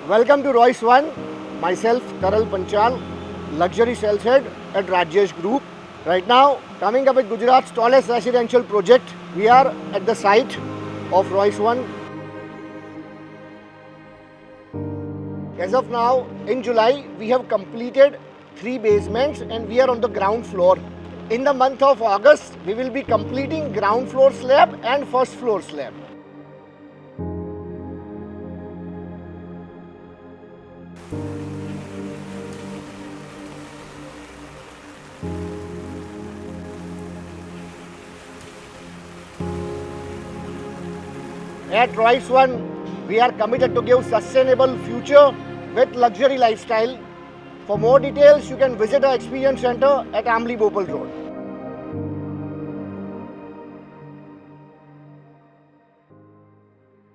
Welcome to Royce One. Myself, Taral Panchal, luxury sales head at Rajyash Group. Right now, coming up with Gujarat's tallest residential project, we are at the site of Royce One. As of now, in July, we have completed 3 basements and we are on the ground floor. In the month of August, we will be completing ground floor slab and first floor slab. At Royce One, we are committed to give sustainable future with luxury lifestyle. For more details, you can visit our experience center at Ambli-Bopal Road.